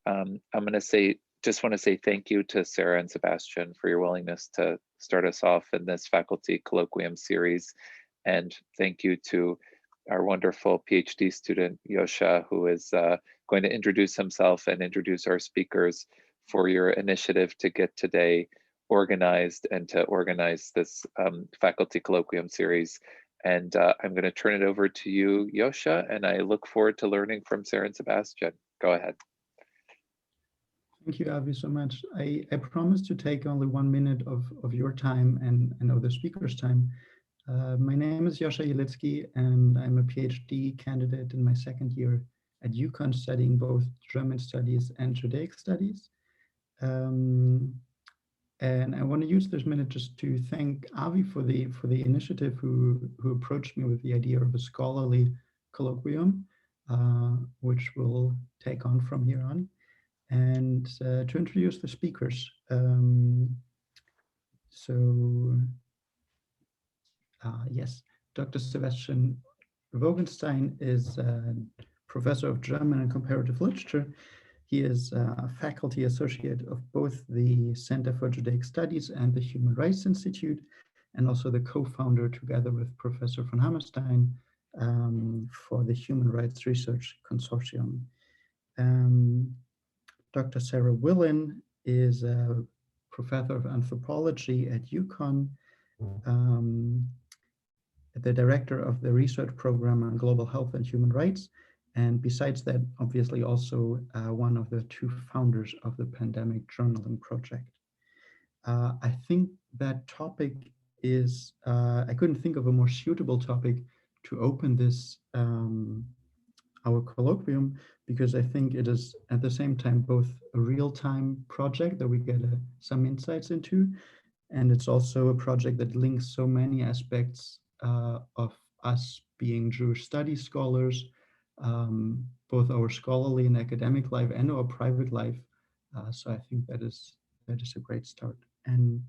I'm going to just want to say thank you to Sarah and Sebastian for your willingness to start us off in this faculty colloquium series. And thank you to our wonderful PhD student, Yosha, who is going to introduce himself and introduce our speakers, for your initiative to get today organized and to organize this faculty colloquium series. And I'm going to turn it over to you, Yosha, and I look forward to learning from Sarah and Sebastian. Go ahead. Thank you, Avi, so much. I promise to take only 1 minute of your time and of the speaker's time. My name is Yosha Yelitsky, and I'm a PhD candidate in my second year at UConn, studying both German studies and Judaic studies. And I want to use this minute just to thank Avi for the initiative, who approached me with the idea of a scholarly colloquium, which we'll take on from here on. And to introduce the speakers. Yes, Dr. Sebastian Wogenstein is a professor of German and comparative literature. He is a faculty associate of both the Center for Judaic Studies and the Human Rights Institute, and also the co-founder, together with Professor von Hammerstein, for the Human Rights Research Consortium. Dr. Sarah Willen is a professor of anthropology at UConn, the director of the research program on global health and human rights, and besides that, obviously also one of the 2 founders of the Pandemic Journaling Project. I think that topic is, I couldn't think of a more suitable topic to open this our colloquium, because I think it is at the same time both a real-time project that we get some insights into, and it's also a project that links so many aspects of us being Jewish studies scholars, both our scholarly and academic life and our private life. So I think that is a great start. And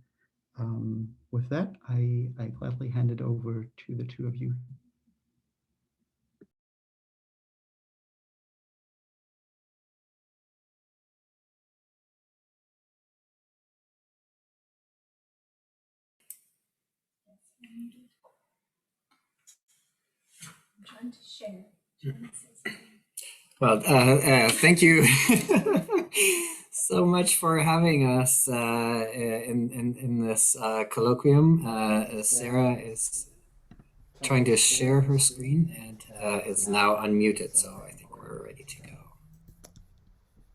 with that, I gladly hand it over to the 2 of you. I'm trying to share. Well, thank you so much for having us in this colloquium. Sarah is trying to share her screen and is now unmuted, so I think we're ready to go.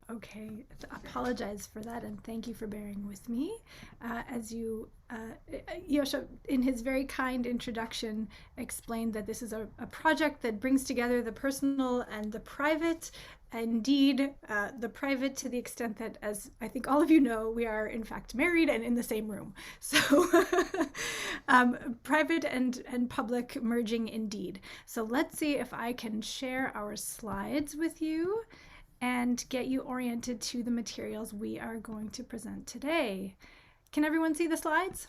Okay, apologize for that, and thank you for bearing with me. As you, Yosha, in his very kind introduction, explained that this is a project that brings together the personal and the private. Indeed, the private to the extent that, as I think all of you know, we are in fact married and in the same room. So private and public merging indeed. So let's see if I can share our slides with you and get you oriented to the materials we are going to present today. Can everyone see the slides?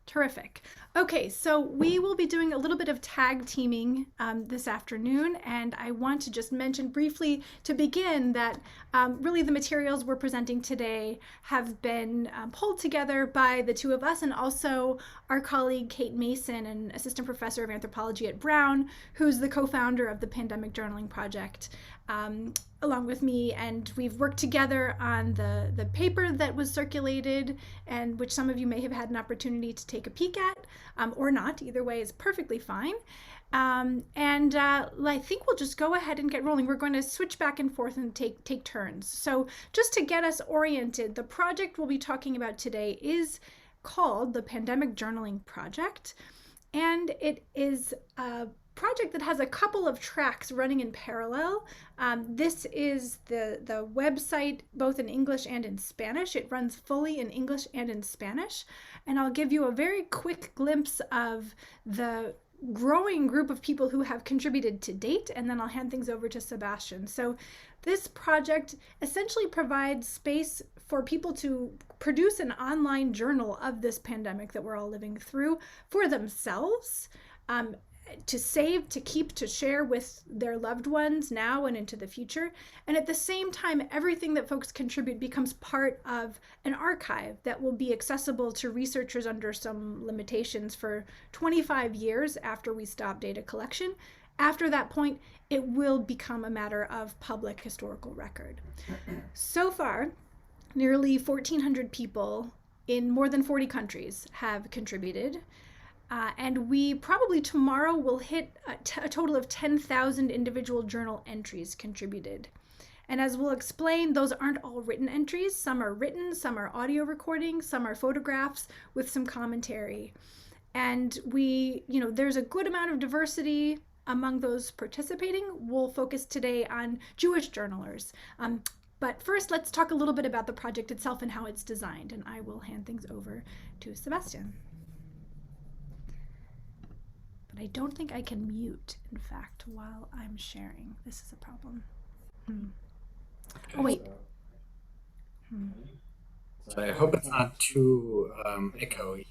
Terrific. Okay, so we will be doing a little bit of tag teaming this afternoon, and I want to just mention briefly to begin that really the materials we're presenting today have been pulled together by the 2 of us, and also our colleague Kate Mason, an assistant professor of anthropology at Brown, who's the co-founder of the Pandemic Journaling Project, along with me, and we've worked together on the paper that was circulated, and which some of you may have had an opportunity to take a peek at, or not. Either way is perfectly fine. I think we'll just go ahead and get rolling. We're going to switch back and forth and take turns. So just to get us oriented, the project we'll be talking about today is called the Pandemic Journaling Project, and it is a project that has a couple of tracks running in parallel. This is the website both in English and in Spanish. It runs fully in English and in Spanish, and I'll give you a very quick glimpse of the growing group of people who have contributed to date, and then I'll hand things over to Sebastian. So this project essentially provides space for people to produce an online journal of this pandemic that we're all living through for themselves, to save, to keep, to share with their loved ones now and into the future. And at the same time, everything that folks contribute becomes part of an archive that will be accessible to researchers under some limitations for 25 years after we stop data collection. After that point, it will become a matter of public historical record. So far, nearly 1,400 people in more than 40 countries have contributed. And we probably tomorrow will hit a total of 10,000 individual journal entries contributed. And as we'll explain, those aren't all written entries. Some are written, some are audio recordings, some are photographs with some commentary. And there's a good amount of diversity among those participating. We'll focus today on Jewish journalers. But first, let's talk a little bit about the project itself and how it's designed. And I will hand things over to Sebastian. But I don't think I can mute, in fact, while I'm sharing. This is a problem. Oh, wait. So I hope it's not too echoey.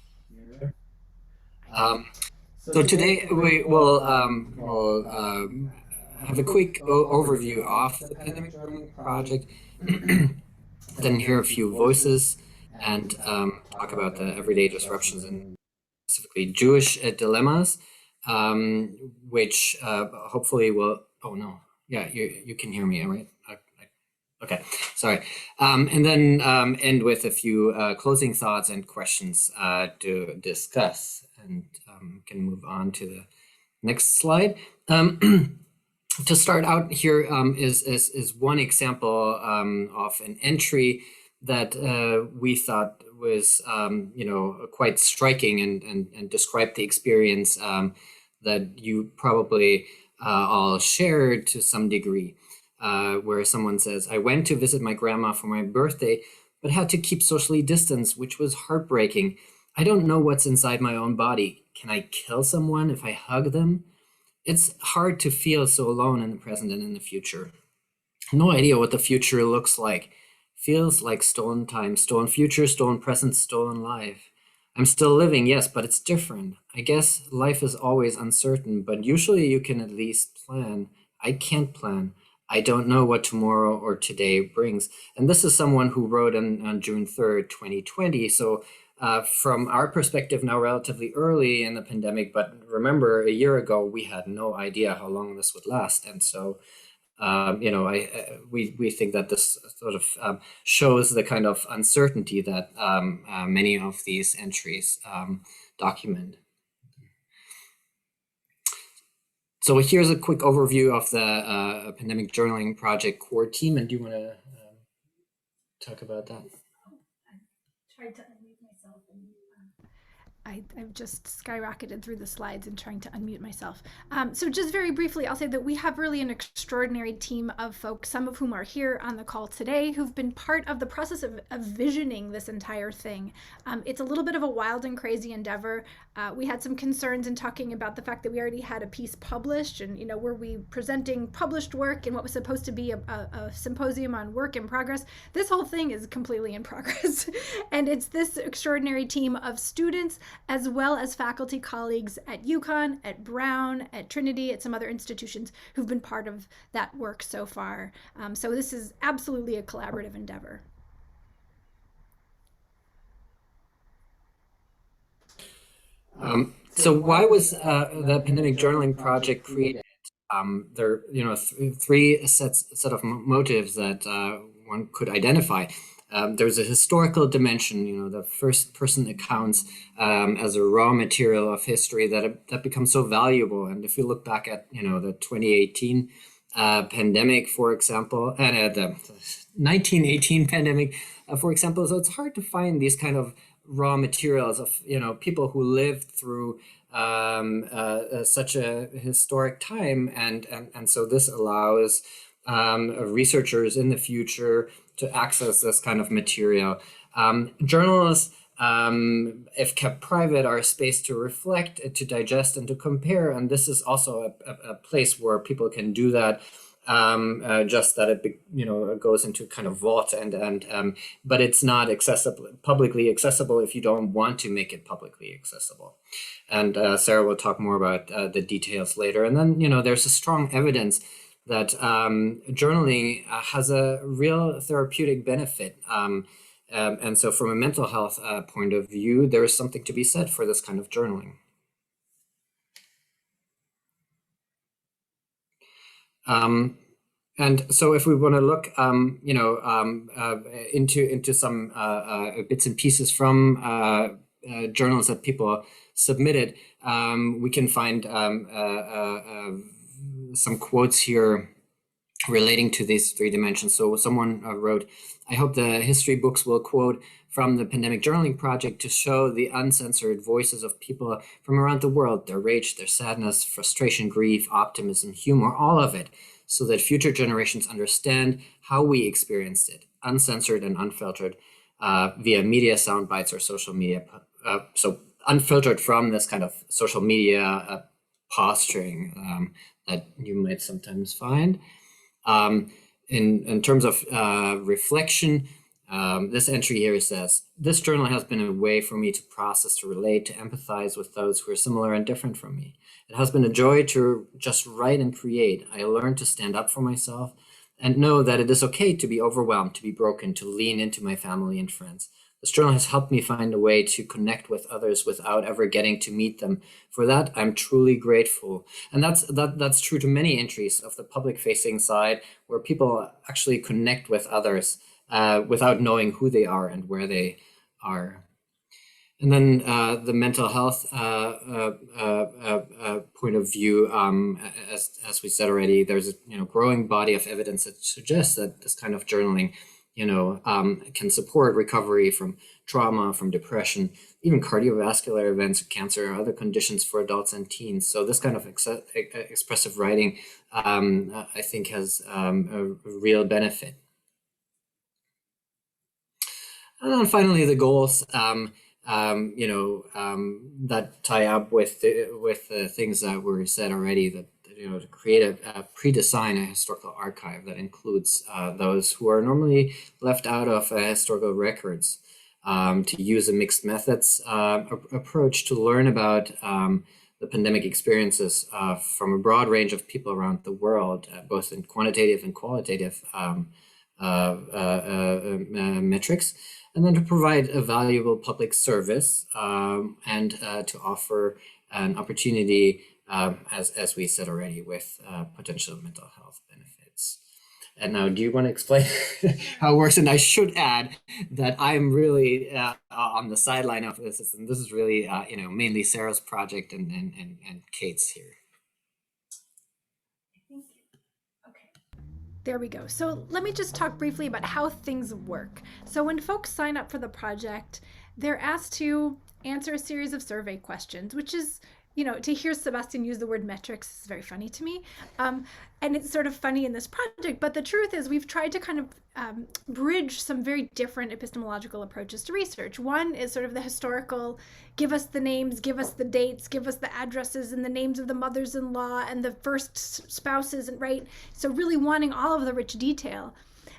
So today we will have a quick overview of the Epidemic project, then hear a few voices, and talk about the everyday disruptions and specifically Jewish dilemmas, which hopefully will. Oh no, yeah, you can hear me, right? Okay, sorry. And then end with a few closing thoughts and questions to discuss, and can move on to the next slide. To start out here is one example of an entry that we thought was quite striking and described the experience that you probably all shared to some degree. Where someone says, I went to visit my grandma for my birthday, but had to keep socially distanced, which was heartbreaking. I don't know what's inside my own body. Can I kill someone if I hug them? It's hard to feel so alone in the present and in the future. No idea what the future looks like. Feels like stolen time, stolen future, stolen present, stolen life. I'm still living, yes, but it's different. I guess life is always uncertain, but usually you can at least plan. I can't plan. I don't know what tomorrow or today brings. And this is someone who wrote on June 3rd, 2020. So from our perspective now, relatively early in the pandemic, but remember a year ago, we had no idea how long this would last. And so, we think that this sort of shows the kind of uncertainty that many of these entries document. So here's a quick overview of the Epidemic Journaling Project core team. And do you want to talk about that? I tried to unmute myself and I've just skyrocketed through the slides and trying to unmute myself. So just very briefly, I'll say that we have really an extraordinary team of folks, some of whom are here on the call today, who've been part of the process of visioning this entire thing. It's a little bit of a wild and crazy endeavor. We had some concerns in talking about the fact that we already had a piece published, and were we presenting published work in what was supposed to be a symposium on work in progress. This whole thing is completely in progress. And it's this extraordinary team of students as well as faculty colleagues at UConn, at Brown, at Trinity, at some other institutions who've been part of that work so far. So this is absolutely a collaborative endeavor. So why was the Epidemic Journaling Project created? There are three set of motives that one could identify. There's a historical dimension, the first person accounts as a raw material of history that becomes so valuable. And if you look back at, the 2018 pandemic, for example, and the 1918 pandemic, for example, so it's hard to find these kind of raw materials of, people who lived through such a historic time. And so this allows researchers in the future to access this kind of material. Journals, if kept private, are a space to reflect, to digest, and to compare. And this is also a place where people can do that just that it goes into kind of vault but it's not publicly accessible if you don't want to make it publicly accessible. And Sarah will talk more about the details later. And then there's a strong evidence that journaling has a real therapeutic benefit. And so from a mental health point of view, there is something to be said for this kind of journaling. And so if we want to look, into some bits and pieces from journals that people submitted, we can find some quotes here relating to these three dimensions. So someone wrote, "I hope the history books will quote from the Pandemic Journaling Project to show the uncensored voices of people from around the world, their rage, their sadness, frustration, grief, optimism, humor, all of it, so that future generations understand how we experienced it, uncensored and unfiltered, via media sound bites or social media." So unfiltered from this kind of social media posturing that you might sometimes find. In terms of reflection, this entry here says, "This journal has been a way for me to process, to relate, to empathize with those who are similar and different from me. It has been a joy to just write and create. I learned to stand up for myself and know that it is okay to be overwhelmed, to be broken, to lean into my family and friends. This journal has helped me find a way to connect with others without ever getting to meet them. For that, I'm truly grateful." And that's true to many entries of the public-facing side, where people actually connect with others without knowing who they are and where they are. And then the mental health point of view, as we said already, there's a growing body of evidence that suggests that this kind of journaling can support recovery from trauma, from depression, even cardiovascular events, cancer, or other conditions for adults and teens. So this kind of expressive writing, I think, has a real benefit. And then finally, the goals, that tie up with the things that were said already, that to create pre-design a historical archive that includes those who are normally left out of historical records, to use a mixed methods approach to learn about the pandemic experiences from a broad range of people around the world, both in quantitative and qualitative metrics, and then to provide a valuable public service and to offer an opportunity, as we said already, with potential mental health benefits. And now, do you want to explain how it works? And I should add that I'm really on the sideline of this, and this is really mainly Sarah's project and Kate's here. There we go. So let me just talk briefly about how things work. So when folks sign up for the project, they're asked to answer a series of survey questions, which is, to hear Sebastian use the word metrics is very funny to me. And it's sort of funny in this project, but the truth is we've tried to kind of bridge some very different epistemological approaches to research. One is sort of the historical, give us the names, give us the dates, give us the addresses and the names of the mothers-in-law and the first spouses, right? So really wanting all of the rich detail.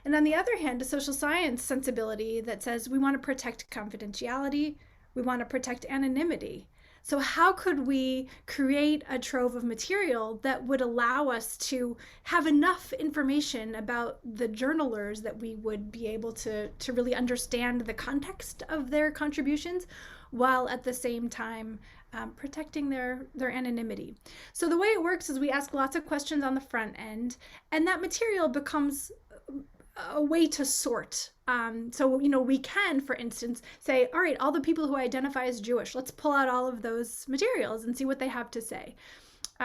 And on the other hand, a social science sensibility that says we want to protect confidentiality, we want to protect anonymity. So how could we create a trove of material that would allow us to have enough information about the journalers that we would be able to really understand the context of their contributions, while at the same time protecting their anonymity? So the way it works is we ask lots of questions on the front end, and that material becomes a way to sort. So, we can, for instance, say, all right, all the people who identify as Jewish, let's pull out all of those materials and see what they have to say.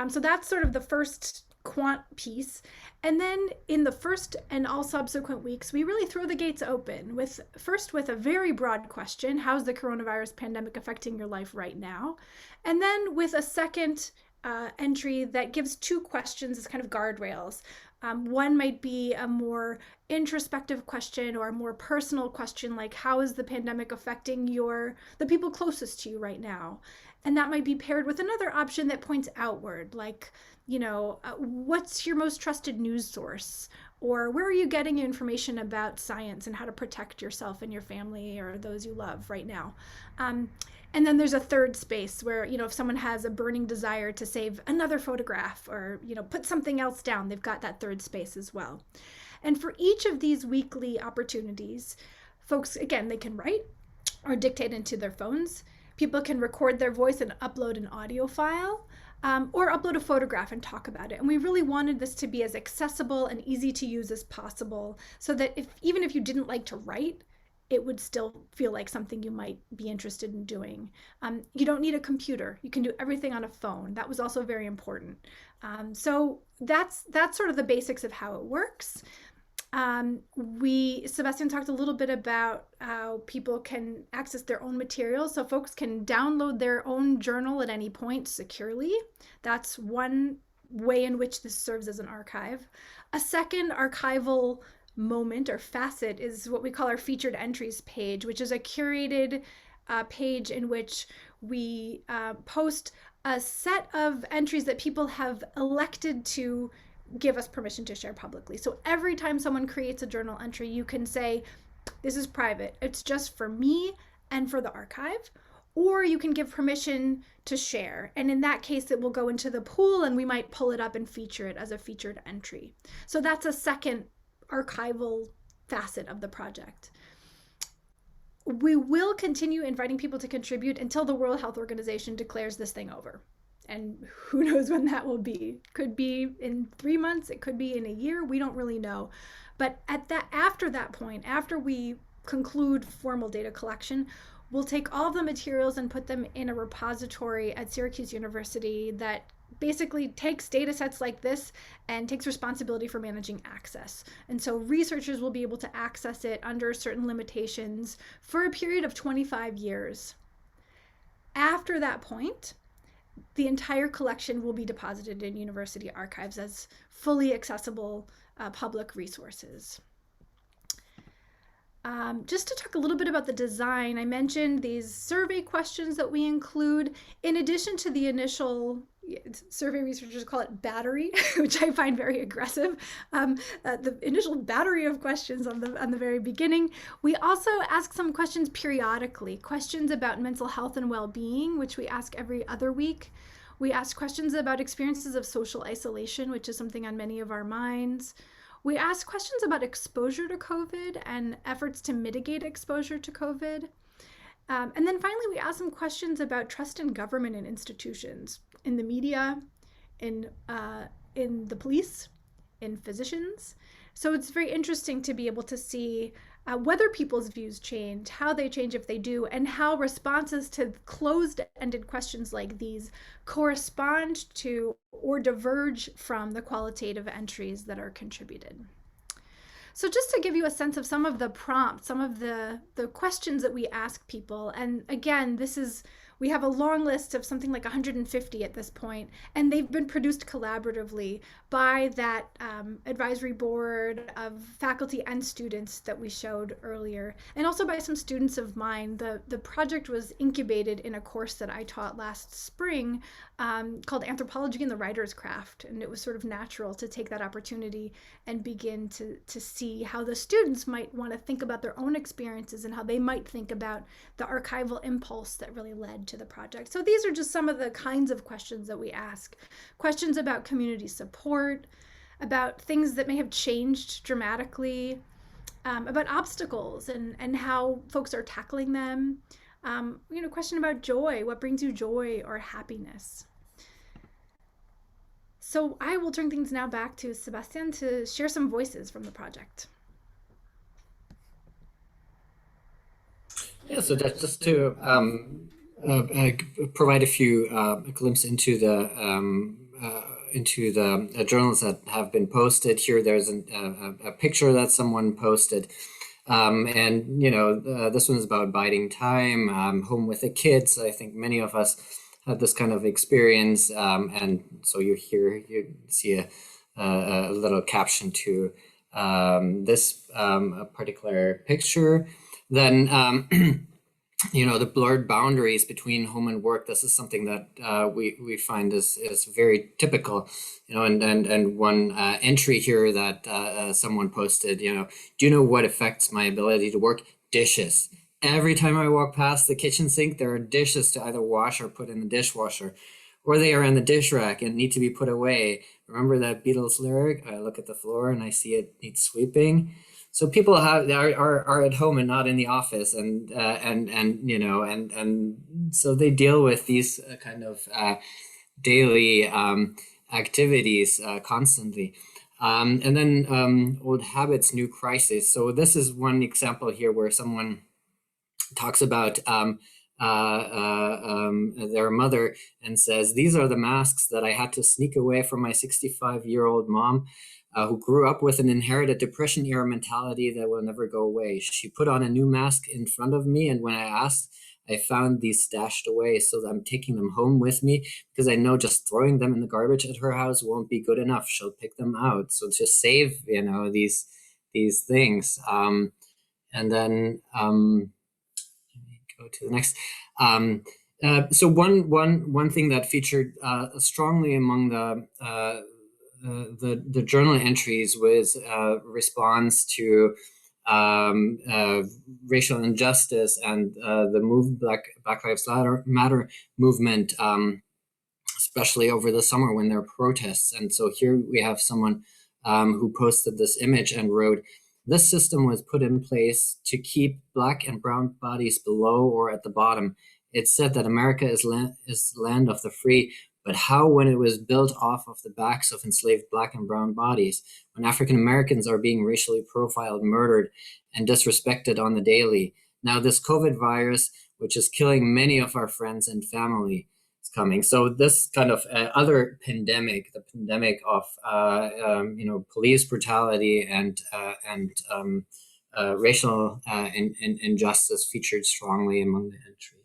So that's sort of the first quant piece. And then in the first and all subsequent weeks, we really throw the gates open with a very broad question: how's the coronavirus pandemic affecting your life right now? And then with a second entry that gives two questions as kind of guardrails. One might be a more introspective question or a more personal question, like how is the pandemic affecting the people closest to you right now? And that might be paired with another option that points outward, like, what's your most trusted news source? Or where are you getting information about science and how to protect yourself and your family or those you love right now? And then there's a third space where, if someone has a burning desire to save another photograph or, put something else down, they've got that third space as well. And for each of these weekly opportunities, folks, again, they can write or dictate into their phones. People can record their voice and upload an audio file. Or upload a photograph and talk about it. And we really wanted this to be as accessible and easy to use as possible, so that even if you didn't like to write, it would still feel like something you might be interested in doing. You don't need a computer. You can do everything on a phone. That was also very important. So that's sort of the basics of how it works. Sebastian talked a little bit about how people can access their own materials. So folks can download their own journal at any point securely. That's one way in which this serves as an archive. A second archival moment or facet is what we call our featured entries page, which is a curated page in which we post a set of entries that people have elected to give us permission to share publicly. So every time someone creates a journal entry, you can say, this is private. It's just for me and for the archive. Or you can give permission to share. And in that case, it will go into the pool and we might pull it up and feature it as a featured entry. So that's a second archival facet of the project. We will continue inviting people to contribute until the World Health Organization declares this thing over. And who knows when that will be. Could be in 3 months, it could be in a year, we don't really know. But after that point, after we conclude formal data collection, we'll take all the materials and put them in a repository at Syracuse University that basically takes data sets like this and takes responsibility for managing access. And so researchers will be able to access it under certain limitations for a period of 25 years. After that point, the entire collection will be deposited in university archives as fully accessible public resources. Just to talk a little bit about the design, I mentioned these survey questions that we include. In addition to the initial, survey researchers call it battery, which I find very aggressive, the initial battery of questions on the very beginning, we also ask some questions periodically, questions about mental health and well-being, which we ask every other week. We ask questions about experiences of social isolation, which is something on many of our minds. We ask questions about exposure to COVID and efforts to mitigate exposure to COVID. And then finally, we ask some questions about trust in government and institutions, in the media, in the police, in physicians. So it's very interesting to be able to see whether people's views change, how they change if they do, and how responses to closed-ended questions like these correspond to or diverge from the qualitative entries that are contributed. So just to give you a sense of some of the prompts, some of the questions that we ask people, and again, we have a long list of something like 150 at this point, and they've been produced collaboratively by that advisory board of faculty and students that we showed earlier, and also by some students of mine. The project was incubated in a course that I taught last spring called Anthropology and the Writer's Craft, and it was sort of natural to take that opportunity and begin to see how the students might want to think about their own experiences and how they might think about the archival impulse that really led to the project. So these are just some of the kinds of questions that we ask. Questions about community support, about things that may have changed dramatically, about obstacles and how folks are tackling them. Question about joy, what brings you joy or happiness. So I will turn things now back to Sebastian to share some voices from the project. Yeah, so just to provide a few glimpse into the journals that have been posted. Here, there's a picture that someone posted, and this one is about biding time, home with the kids. I think many of us had this kind of experience, and so you see a little caption to this particular picture. Then the blurred boundaries between home and work. This is something that we find is very typical. And one entry here that someone posted. Do you know what affects my ability to work? Dishes. Every time I walk past the kitchen sink, there are dishes to either wash or put in the dishwasher, or they are in the dish rack and need to be put away. Remember that Beatles lyric? I look at the floor and I see it needs sweeping. So people are at home and not in the office, and so they deal with these kind of daily activities constantly. And then old habits, new crisis. So this is one example here where someone talks about their mother and says, "These are the masks that I had to sneak away from my 65-year-old mom, who grew up with an inherited Depression-era mentality that will never go away. She put on a new mask in front of me, and when I asked, I found these stashed away, so that I'm taking them home with me because I know just throwing them in the garbage at her house won't be good enough. She'll pick them out. So just save, these things." And then let me go to the next. So one thing that featured strongly among the journal entries was response to racial injustice and the Black Lives Matter movement, especially over the summer when there are protests. And so here we have someone who posted this image and wrote, "This system was put in place to keep Black and brown bodies below or at the bottom. It said that America is land of the free, but how when it was built off of the backs of enslaved Black and brown bodies, when African Americans are being racially profiled, murdered, and disrespected on the daily? Now this COVID virus, which is killing many of our friends and family, is coming." So this kind of other pandemic, the pandemic of police brutality and racial injustice, featured strongly among the entries.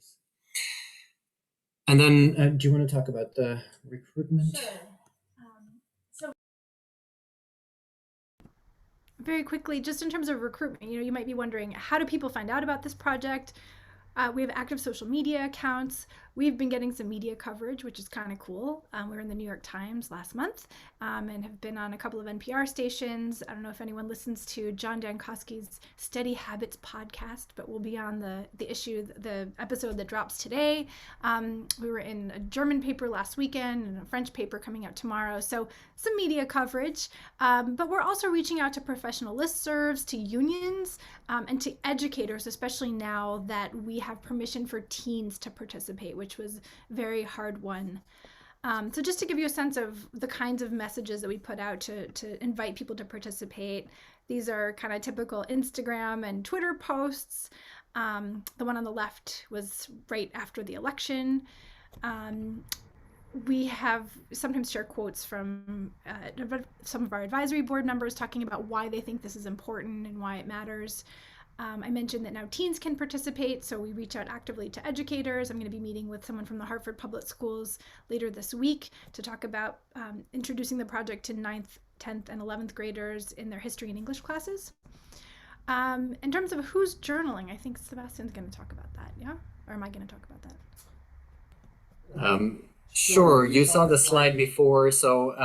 And then, do you want to talk about the recruitment? Sure. So very quickly, just in terms of recruitment, you might be wondering, how do people find out about this project? We have active social media accounts. We've been getting some media coverage, which is kind of cool. We were in the New York Times last month and have been on a couple of NPR stations. I don't know if anyone listens to John Dankosky's Steady Habits podcast, but we'll be on the episode that drops today. We were in a German paper last weekend and a French paper coming out tomorrow. So some media coverage, but we're also reaching out to professional listservs, to unions, and to educators, especially now that we have permission for teens to participate, which was very hard won. So just to give you a sense of the kinds of messages that we put out to invite people to participate, these are kind of typical Instagram and Twitter posts. The one on the left was right after the election. We have sometimes share quotes from some of our advisory board members talking about why they think this is important and why it matters. I mentioned that now teens can participate, so we reach out actively to educators. I'm going to be meeting with someone from the Hartford Public Schools later this week to talk about introducing the project to 9th, 10th, and 11th graders in their history and English classes. In terms of who's journaling, I think Sebastian's going to talk about that, yeah? Or am I going to talk about that? Sure, you saw the slide before. So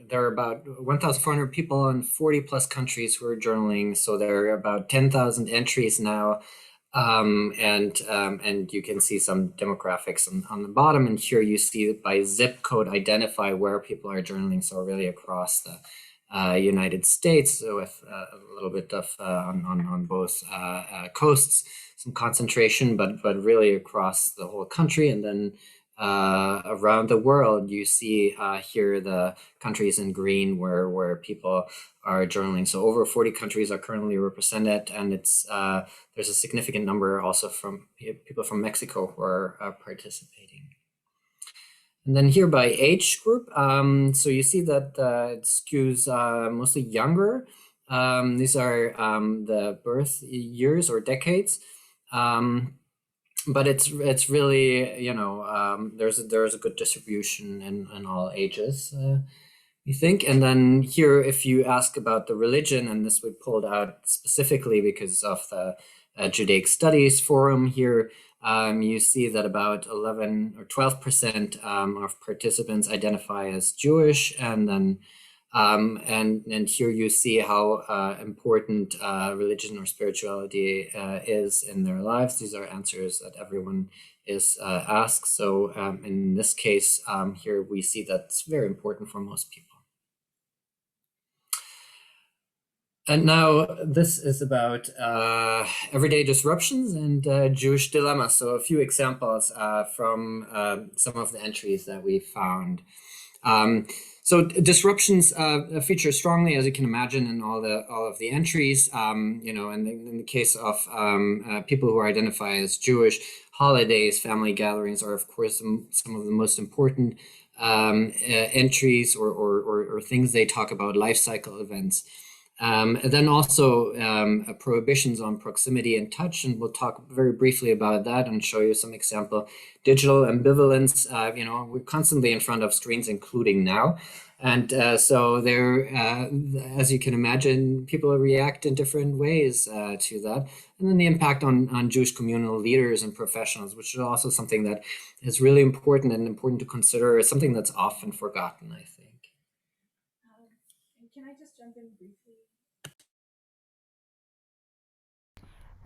there are about 1,400 people in 40 plus countries who are journaling. So there are about 10,000 entries now. And you can see some demographics on the bottom. And here you see by zip code identify where people are journaling. So really across the United States, with a little bit of on both coasts, some concentration, but really across the whole country. And then around the world, you see here the countries in green where people are journaling. So over 40 countries are currently represented, and it's there's a significant number also from people from Mexico who are participating. And then here by age group, so you see that it skews mostly younger. These are the birth years or decades. But it's really, there's a good distribution in all ages. you think. And then here, if you ask about the religion, and this we pulled out specifically because of the Judaic Studies Forum here, you see that about 11 or 12% of participants identify as Jewish, and then and here you see how important religion or spirituality is in their lives. These are answers that everyone is asked. So in this case, here we see that's very important for most people. And now this is about everyday disruptions and Jewish dilemmas. So a few examples from some of the entries that we found. So disruptions feature strongly, as you can imagine, in all of the entries. You know, and in the case of people who identify as Jewish, holidays, family gatherings are, of course, some of the most important entries or things they talk about, life cycle events. And then also prohibitions on proximity and touch, and we'll talk very briefly about that and show you some example. Digital ambivalence, you know, we're constantly in front of screens, including now. And so there, as you can imagine, people react in different ways to that. And then the impact on Jewish communal leaders and professionals, which is also something that is really important and important to consider, something that's often forgotten, I think. Can I just jump in briefly?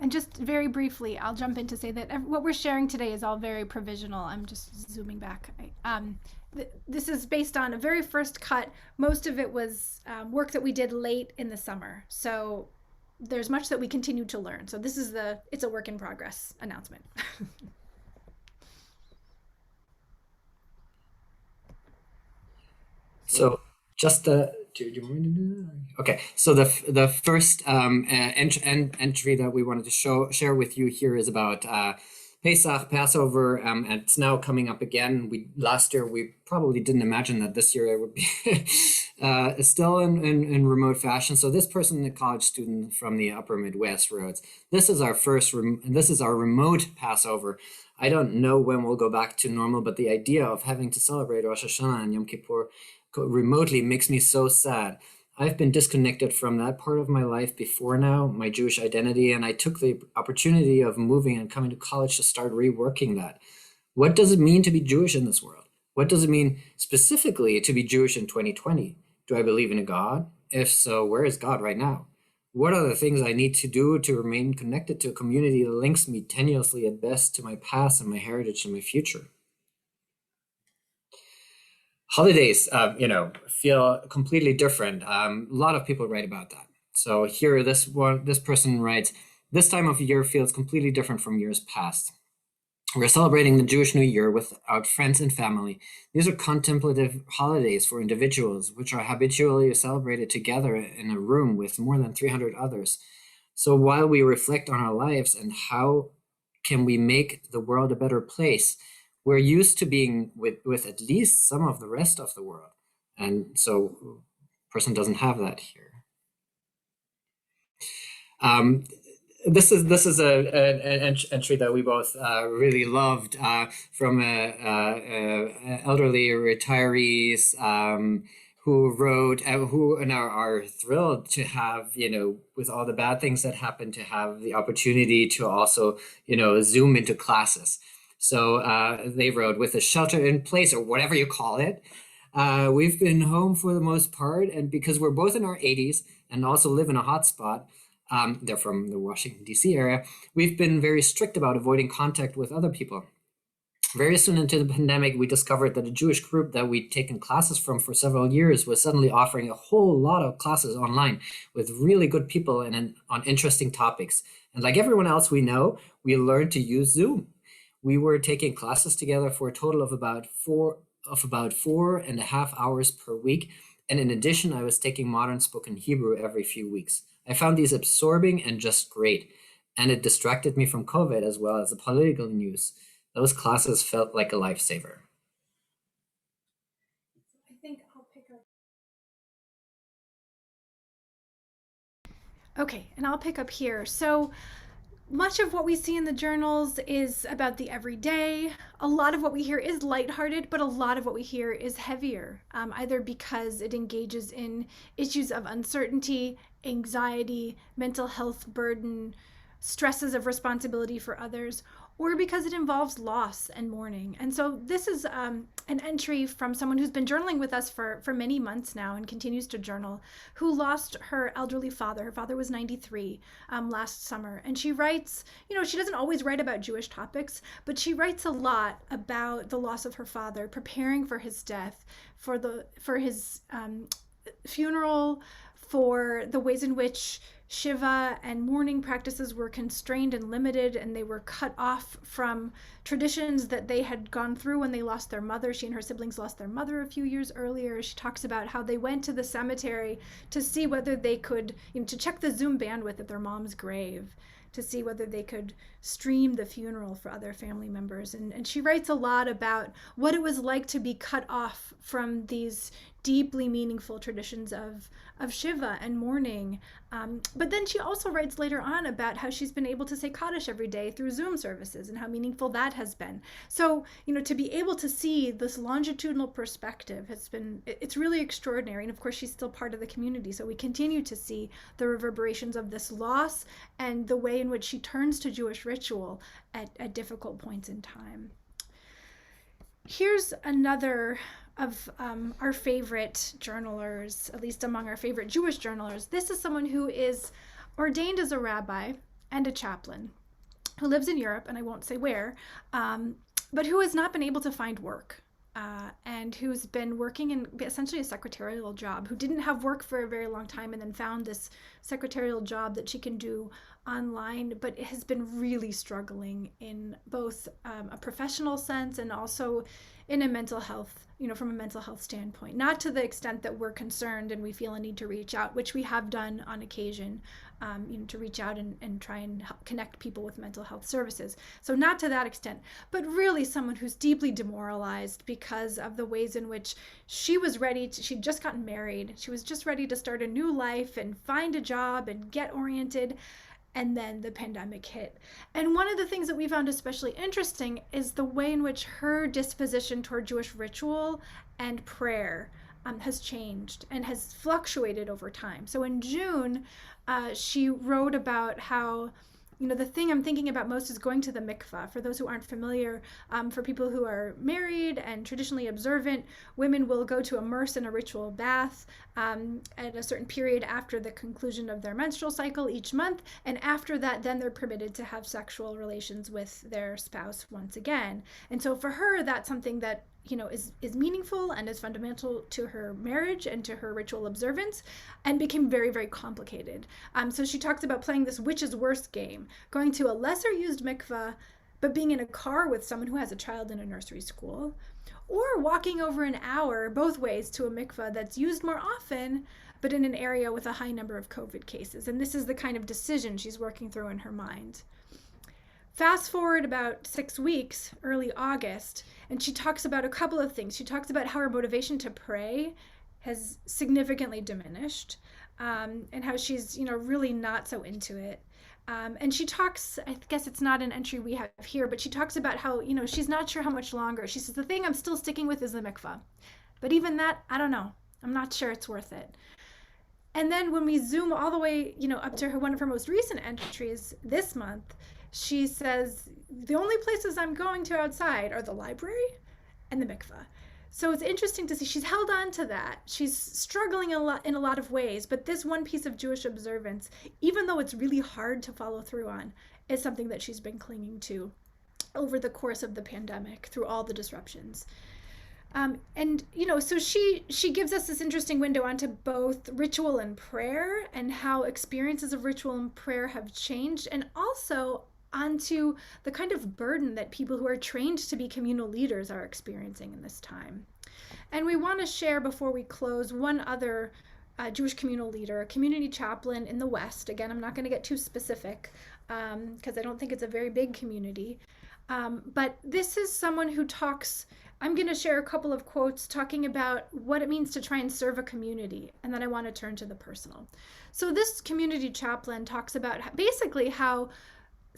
And just very briefly, I'll jump in to say that what we're sharing today is all very provisional. I'm just zooming back. This is based on a very first cut. Most of it was work that we did late in the summer. So there's much that we continue to learn. So this is it's a work in progress announcement. So just do you want me to do that? Okay, so the first entry that we wanted to share with you here is about Pesach, Passover, and it's now coming up again. Last year we probably didn't imagine that this year it would be still in remote fashion. So this person, a college student from the Upper Midwest, wrote, "This is our this is our remote Passover. I don't know when we'll go back to normal, but the idea of having to celebrate Rosh Hashanah and Yom Kippur remotely makes me so sad. I've been disconnected from that part of my life before now, my Jewish identity, and I took the opportunity of moving and coming to college to start reworking that. What does it mean to be Jewish in this world? What does it mean specifically to be Jewish in 2020? Do I believe in a God? If so, where is God right now? What are the things I need to do to remain connected to a community that links me tenuously at best to my past and my heritage and my future?" Holidays, you know, feel completely different. A lot of people write about that. So here, this person writes, "This time of year feels completely different from years past. We're celebrating the Jewish New Year without friends and family. These are contemplative holidays for individuals, which are habitually celebrated together in a room with more than 300 others. So while we reflect on our lives and how can we make the world a better place, we're used to being with at least some of the rest of the world." And so person doesn't have that here. This is an entry that we both really loved from elderly retirees who wrote, who and are thrilled to have, you know, with all the bad things that happen, to have the opportunity to also, you know, Zoom into classes. So they wrote, "With the shelter in place, or whatever you call it, we've been home for the most part, and because we're both in our 80s and also live in a hotspot," they're from the Washington, D.C. area, "we've been very strict about avoiding contact with other people. Very soon into the pandemic, we discovered that a Jewish group that we'd taken classes from for several years was suddenly offering a whole lot of classes online with really good people and on interesting topics. And like everyone else we know, we learned to use Zoom. We were taking classes together for a total of about 4.5 hours per week. And in addition, I was taking modern spoken Hebrew every few weeks. I found these absorbing and just great. And it distracted me from COVID as well as the political news. Those classes felt like a lifesaver." I think I'll pick up. Okay, and I'll pick up here. So Much of what we see in the journals is about the everyday. A lot of what we hear is lighthearted, but a lot of what we hear is heavier, either because it engages in issues of uncertainty, anxiety, mental health burden, stresses of responsibility for others, or because it involves loss and mourning. And so this is an entry from someone who's been journaling with us for many months now and continues to journal, who lost her elderly father. Her father was 93 last summer. And she writes, she doesn't always write about Jewish topics, but she writes a lot about the loss of her father, preparing for his death, for his funeral, for the ways in which Shiva and mourning practices were constrained and limited, and they were cut off from traditions that they had gone through when they lost their mother. She and her siblings lost their mother a few years earlier. She talks about how they went to the cemetery to see whether they could, to check the Zoom bandwidth at their mom's grave, to see whether they could stream the funeral for other family members. And she writes a lot about what it was like to be cut off from these deeply meaningful traditions of Shiva and mourning. But then she also writes later on about how she's been able to say Kaddish every day through Zoom services and how meaningful that has been. So, to be able to see this longitudinal perspective it's really extraordinary. And of course, she's still part of the community. So we continue to see the reverberations of this loss and the way in which she turns to Jewish ritual at difficult points in time. Here's another of our favorite journalers, at least among our favorite Jewish journalers. This is someone who is ordained as a rabbi and a chaplain, who lives in Europe, and I won't say where, but who has not been able to find work, and who's been working in essentially a secretarial job, who didn't have work for a very long time and then found this secretarial job that she can do online, but has been really struggling in both a professional sense and also in a mental health, from a mental health standpoint. Not to the extent that we're concerned and we feel a need to reach out, which we have done on occasion, to reach out and try and help connect people with mental health services. So not to that extent, but really someone who's deeply demoralized because of the ways in which she'd just gotten married. She was just ready to start a new life and find a job and get oriented. And then the pandemic hit. And one of the things that we found especially interesting is the way in which her disposition toward Jewish ritual and prayer has changed and has fluctuated over time. So in June, she wrote about how, the thing I'm thinking about most is going to the mikvah. For those who aren't familiar, for people who are married and traditionally observant, women will go to immerse in a ritual bath at a certain period after the conclusion of their menstrual cycle each month. And after that, then they're permitted to have sexual relations with their spouse once again. And so for her, that's something that is meaningful and is fundamental to her marriage and to her ritual observance, and became very, very complicated. So she talks about playing this which is worse game, going to a lesser used mikveh, but being in a car with someone who has a child in a nursery school, or walking over an hour both ways to a mikveh that's used more often, but in an area with a high number of COVID cases. And this is the kind of decision she's working through in her mind. Fast forward about 6 weeks, early August, and she talks about a couple of things. She talks about how her motivation to pray has significantly diminished, and how she's, really not so into it. And she talks, I guess it's not an entry we have here, but she talks about how, she's not sure how much longer. She says, the thing I'm still sticking with is the mikvah. But even that, I don't know. I'm not sure it's worth it. And then when we zoom all the way, up to one of her most recent entries this month, she says, the only places I'm going to outside are the library and the mikveh. So it's interesting to see she's held on to that. She's struggling in a lot of ways, but this one piece of Jewish observance, even though it's really hard to follow through on, is something that she's been clinging to over the course of the pandemic through all the disruptions. So she gives us this interesting window onto both ritual and prayer and how experiences of ritual and prayer have changed, and also onto the kind of burden that people who are trained to be communal leaders are experiencing in this time. And we want to share, before we close, one other Jewish communal leader, a community chaplain in the West. Again, I'm not going to get too specific because I don't think it's a very big community. But this is someone who talks, I'm going to share a couple of quotes talking about what it means to try and serve a community, and then I want to turn to the personal. So this community chaplain talks about basically how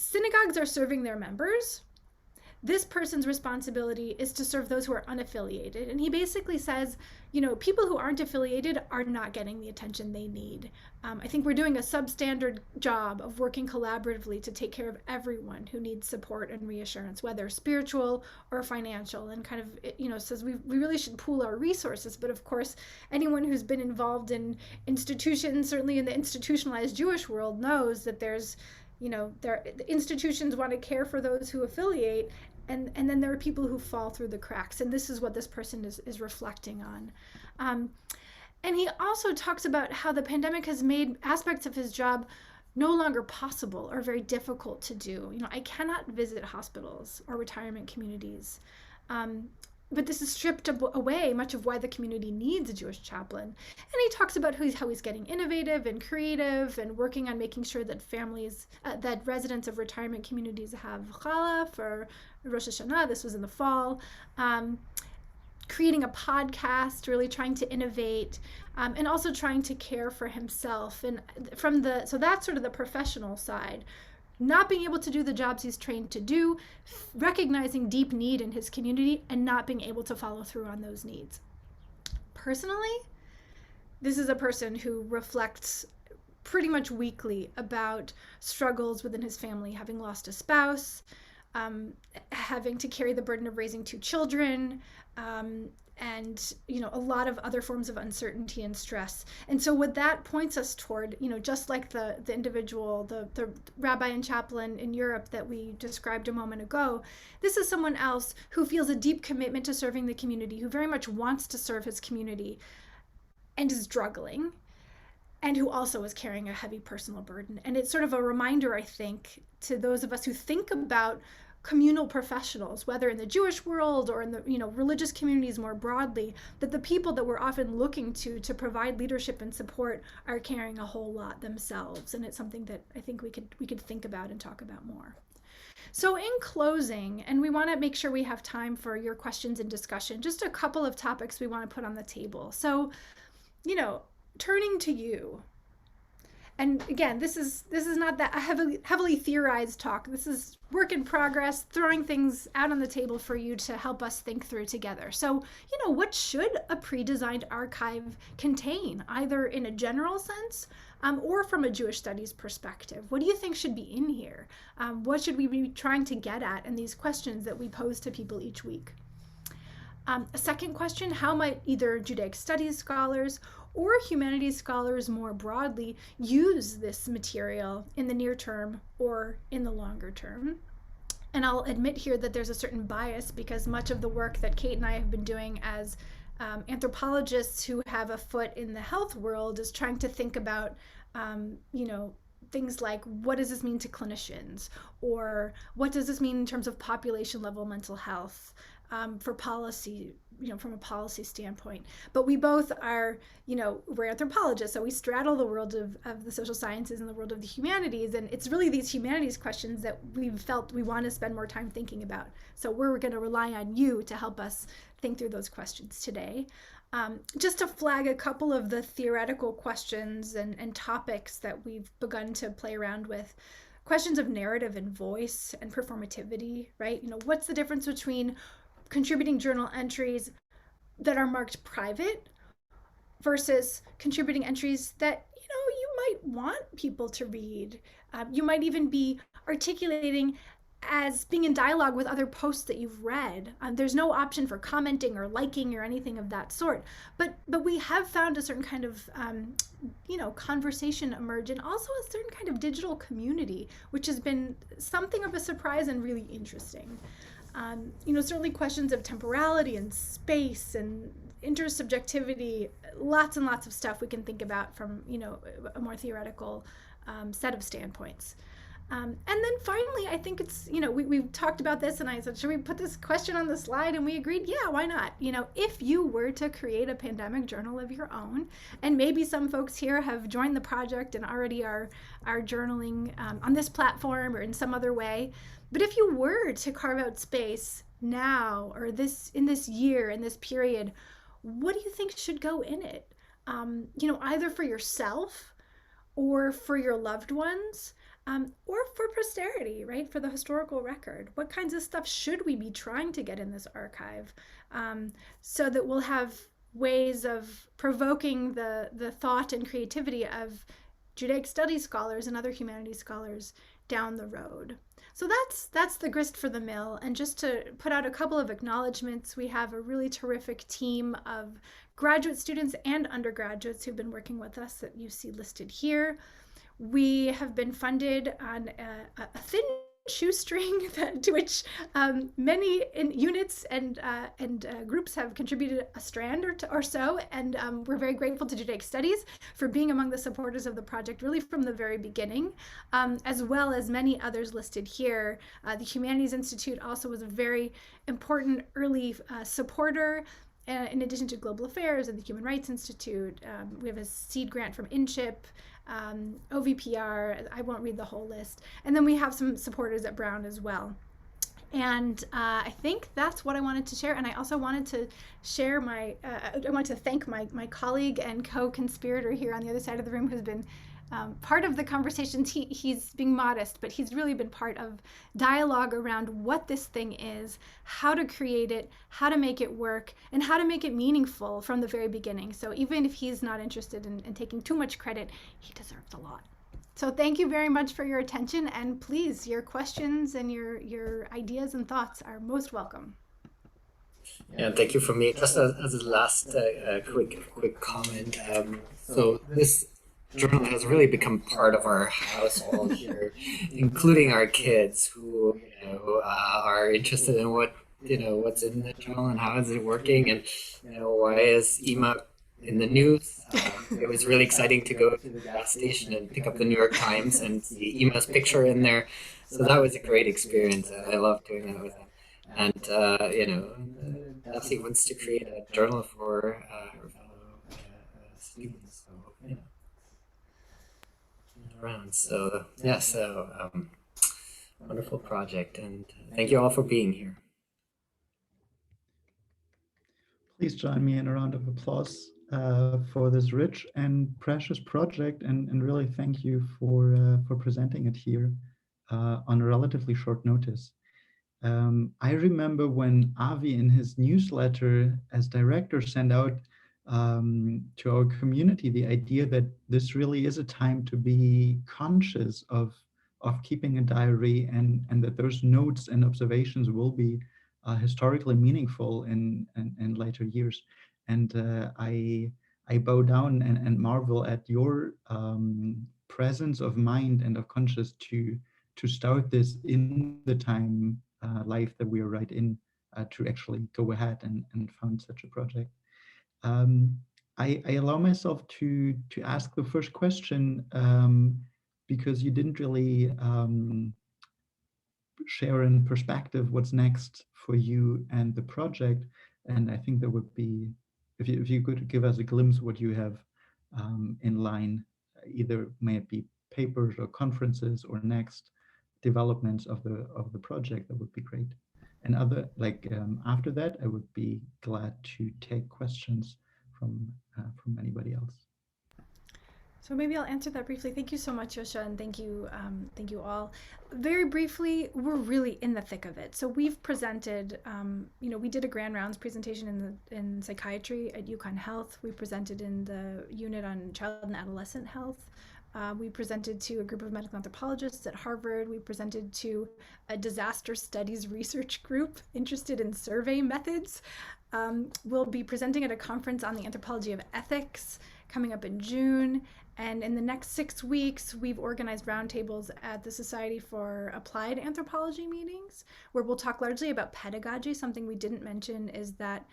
synagogues are serving their members. This person's responsibility is to serve those who are unaffiliated. And he basically says, people who aren't affiliated are not getting the attention they need. I think we're doing a substandard job of working collaboratively to take care of everyone who needs support and reassurance, whether spiritual or financial, and kind of, says we really should pool our resources. But of course, anyone who's been involved in institutions, certainly in the institutionalized Jewish world, knows that there's, the institutions want to care for those who affiliate, and then there are people who fall through the cracks, and this is what this person is reflecting on. And he also talks about how the pandemic has made aspects of his job no longer possible or very difficult to do. I cannot visit hospitals or retirement communities. But this has stripped away much of why the community needs a Jewish chaplain. And he talks about how he's getting innovative and creative and working on making sure that that residents of retirement communities have challah for Rosh Hashanah. This was in the fall. Creating a podcast, really trying to innovate, and also trying to care for himself. And so that's sort of the professional side. Not being able to do the jobs he's trained to do, recognizing deep need in his community, and not being able to follow through on those needs. Personally, this is a person who reflects pretty much weekly about struggles within his family, having lost a spouse, having to carry the burden of raising 2 children, and a lot of other forms of uncertainty and stress. And so what that points us toward, just like the individual, the rabbi and chaplain in Europe that we described a moment ago, this is someone else who feels a deep commitment to serving the community, who very much wants to serve his community and is struggling, and who also is carrying a heavy personal burden. And it's sort of a reminder, I think, to those of us who think about communal professionals, whether in the Jewish world or in the religious communities more broadly, that the people that we're often looking to provide leadership and support are carrying a whole lot themselves. And it's something that I think we could think about and talk about more. So in closing, and we want to make sure we have time for your questions and discussion, just a couple of topics we want to put on the table. So, turning to you. And again, this is not that heavily theorized talk. This is work in progress, throwing things out on the table for you to help us think through together. So, what should a pre-designed archive contain, either in a general sense or from a Jewish studies perspective? What do you think should be in here? What should we be trying to get at in these questions that we pose to people each week? A second question, how might either Judaic studies scholars or humanities scholars more broadly use this material in the near term or in the longer term? And I'll admit here that there's a certain bias, because much of the work that Kate and I have been doing as anthropologists who have a foot in the health world is trying to think about, things like, what does this mean to clinicians? Or what does this mean in terms of population level mental health? For policy, from a policy standpoint. But we both are, we're anthropologists, so we straddle the world of the social sciences and the world of the humanities, and it's really these humanities questions that we've felt we want to spend more time thinking about. So we're going to rely on you to help us think through those questions today. Just to flag a couple of the theoretical questions and topics that we've begun to play around with. Questions of narrative and voice and performativity, right? What's the difference between contributing journal entries that are marked private versus contributing entries that you might want people to read. You might even be articulating as being in dialogue with other posts that you've read. There's no option for commenting or liking or anything of that sort, but we have found a certain kind of conversation emerge, and also a certain kind of digital community, which has been something of a surprise and really interesting. Certainly questions of temporality and space and intersubjectivity, lots and lots of stuff we can think about from, a more theoretical set of standpoints. And then finally, I think it's, we've talked about this, and I said, should we put this question on the slide? And we agreed, yeah, why not? If you were to create a pandemic journal of your own, and maybe some folks here have joined the project and already are journaling on this platform or in some other way, but if you were to carve out space now or in this year, in this period, what do you think should go in it? Either for yourself or for your loved ones. or for posterity, right? For the historical record. What kinds of stuff should we be trying to get in this archive, so that we'll have ways of provoking the thought and creativity of Judaic studies scholars and other humanities scholars down the road. So that's the grist for the mill. And just to put out a couple of acknowledgments, we have a really terrific team of graduate students and undergraduates who've been working with us that you see listed here. We have been funded on a thin shoestring to which many units and groups have contributed a strand or so, and we're very grateful to Judaic Studies for being among the supporters of the project really from the very beginning, as well as many others listed here. The Humanities Institute also was a very important early supporter. In addition to Global Affairs and the Human Rights Institute, we have a seed grant from INCHIP, OVPR, I won't read the whole list. And then we have some supporters at Brown as well. And I think that's what I wanted to share. And I also wanted to share I wanted to thank my colleague and co-conspirator here on the other side of the room who's been part of the conversations. He's being modest, but he's really been part of dialogue around what this thing is, how to create it, how to make it work, and how to make it meaningful from the very beginning. So even if he's not interested in taking too much credit, he deserves a lot. So thank you very much for your attention, and please, your questions and your ideas and thoughts are most welcome. Yeah, thank you for me. Just as a last quick comment. So this journal has really become part of our household here, including our kids who are interested in what's in the journal and how is it working, and why is EMA in the news. It was really exciting to go to the gas station and pick up the New York Times and see EMA's picture in there. So that was a great experience. I love doing that with them. And Betsy wants to create a journal for her fellow students. So around. So wonderful project, and thank you all for being here. Please join me in a round of applause for this rich and precious project, and really thank you for presenting it here on a relatively short notice. I remember when Avi in his newsletter as director sent out to our community the idea that this really is a time to be conscious of keeping a diary, and that those notes and observations will be historically meaningful in later years. And I bow down and marvel at your presence of mind and of conscience to start this in the time life that we are right in, to actually go ahead and fund such a project. I allow myself to ask the first question because you didn't really share in perspective what's next for you and the project, and I think that would be, if you could give us a glimpse of what you have in line, either may it be papers or conferences or next developments of the project, that would be great. And after that, I would be glad to take questions from anybody else. So maybe I'll answer that briefly. Thank you so much, Yosha, and thank you all. Very briefly, we're really in the thick of it. So we've presented, we did a grand rounds presentation in psychiatry at UConn Health. We presented in the unit on child and adolescent health. We presented to a group of medical anthropologists at Harvard. We presented to a disaster studies research group interested in survey methods. We'll be presenting at a conference on the anthropology of ethics coming up in June. And in the next 6 weeks, we've organized roundtables at the Society for Applied Anthropology meetings, where we'll talk largely about pedagogy. Something we didn't mention is that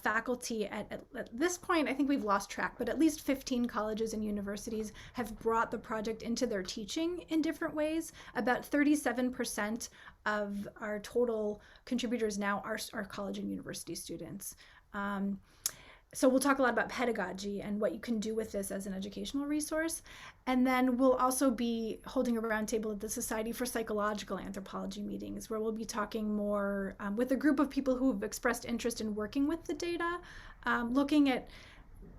faculty at this point, I think we've lost track, but at least 15 colleges and universities have brought the project into their teaching in different ways. About 37% of our total contributors now are college and university students. So we'll talk a lot about pedagogy and what you can do with this as an educational resource. And then we'll also be holding a roundtable at the Society for Psychological Anthropology meetings, where we'll be talking more with a group of people who have expressed interest in working with the data, looking at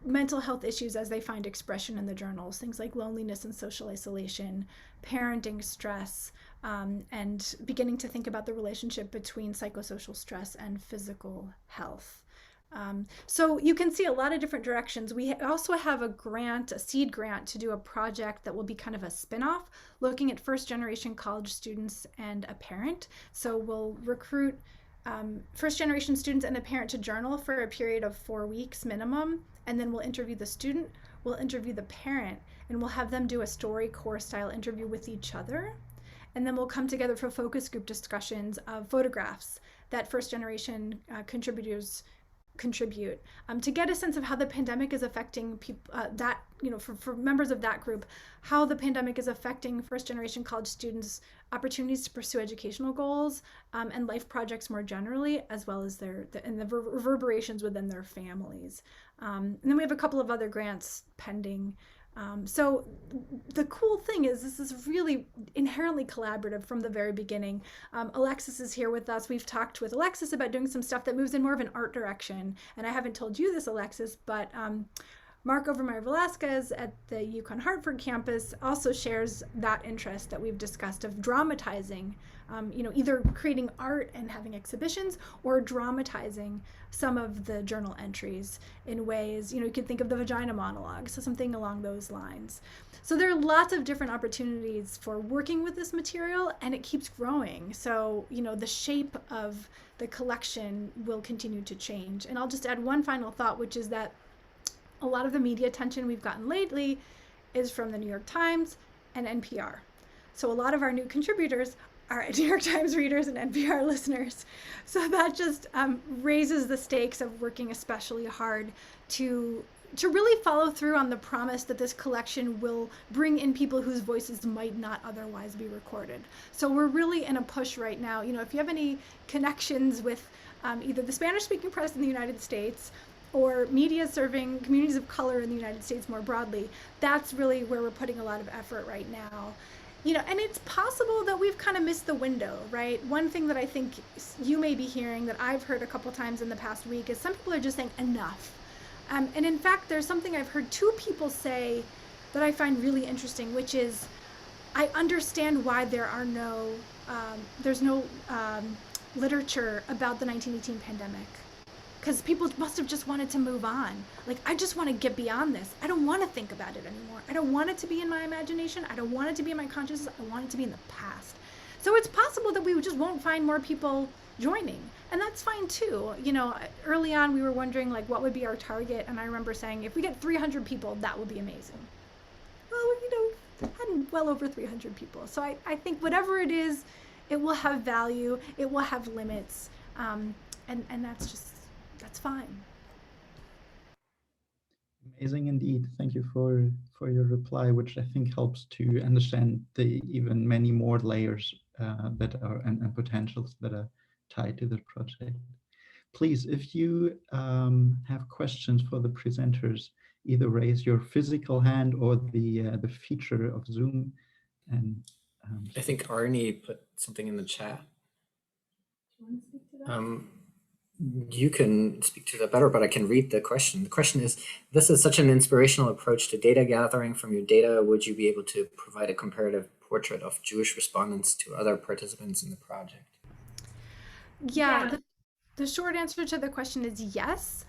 mental health issues as they find expression in the journals, things like loneliness and social isolation, parenting stress, and beginning to think about the relationship between psychosocial stress and physical health. So you can see a lot of different directions. We also have a grant, a seed grant, to do a project that will be kind of a spin-off, looking at first-generation college students and a parent. So we'll recruit first-generation students and a parent to journal for a period of 4 weeks minimum, and then we'll interview the student, we'll interview the parent, and we'll have them do a StoryCorps style interview with each other. And then we'll come together for focus group discussions of photographs that first-generation contributors contribute, to get a sense of how the pandemic is affecting people, that, you know, for members of that group, how the pandemic is affecting first-generation college students' opportunities to pursue educational goals, and life projects more generally, as well as the reverberations within their families. And then we have a couple of other grants pending. So the cool thing is this is really inherently collaborative from the very beginning. Alexis is here with us. We've talked with Alexis about doing some stuff that moves in more of an art direction. And I haven't told you this, Alexis, but Mark Overmeyer Velasquez at the UConn Hartford campus also shares that interest that we've discussed of dramatizing, you know, either creating art and having exhibitions or dramatizing some of the journal entries in ways, you know, you could think of the vagina monologue, so something along those lines. So there are lots of different opportunities for working with this material, and it keeps growing. So, you know, the shape of the collection will continue to change. And I'll just add one final thought, which is that a lot of the media attention we've gotten lately is from the New York Times and NPR. So a lot of our new contributors are New York Times readers and NPR listeners. So that just raises the stakes of working especially hard to really follow through on the promise that this collection will bring in people whose voices might not otherwise be recorded. So we're really in a push right now. You know, if you have any connections with either the Spanish-speaking press in the United States or media serving communities of color in the United States more broadly, that's really where we're putting a lot of effort right now. You know, and it's possible that we've kind of missed the window, right? One thing that I think you may be hearing that I've heard a couple times in the past week is some people are just saying enough. And in fact, there's something I've heard two people say that I find really interesting, which is, I understand why there's no literature about the 1918 pandemic. Because people must have just wanted to move on. Like, I just want to get beyond this. I don't want to think about it anymore. I don't want it to be in my imagination. I don't want it to be in my consciousness. I want it to be in the past. So it's possible that we just won't find more people joining. And that's fine too. You know, early on we were wondering like what would be our target. And I remember saying, if we get 300 people, that would be amazing. Well, you know, had well over 300 people. So I think whatever it is, it will have value. It will have limits. And that's fine. Amazing indeed. Thank you for your reply, which I think helps to understand the even many more layers that are and potentials that are tied to the project. Please, if you have questions for the presenters, either raise your physical hand or the feature of Zoom. And I think Arnie put something in the chat. Do you want to speak to that? You can speak to that better, but I can read the question. The question is, this is such an inspirational approach to data gathering. From your data, would you be able to provide a comparative portrait of Jewish respondents to other participants in the project? Yeah. The short answer to the question is yes,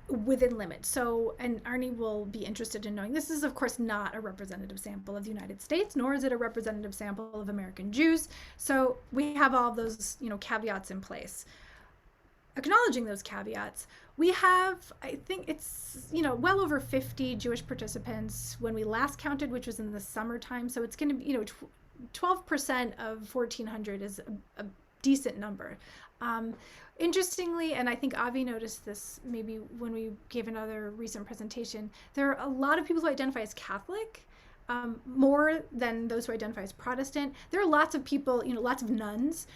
within limits. So, and Arnie will be interested in knowing, this is of course not a representative sample of the United States, nor is it a representative sample of American Jews. So we have all those, you know, caveats in place. Acknowledging those caveats, we have, I think it's, you know, well over 50 Jewish participants when we last counted, which was in the summertime. So it's going to be, you know, 12% of 1,400 is a decent number. Interestingly, and I think Avi noticed this maybe when we gave another recent presentation, there are a lot of people who identify as Catholic, more than those who identify as Protestant. There are lots of people, you know, lots of nuns,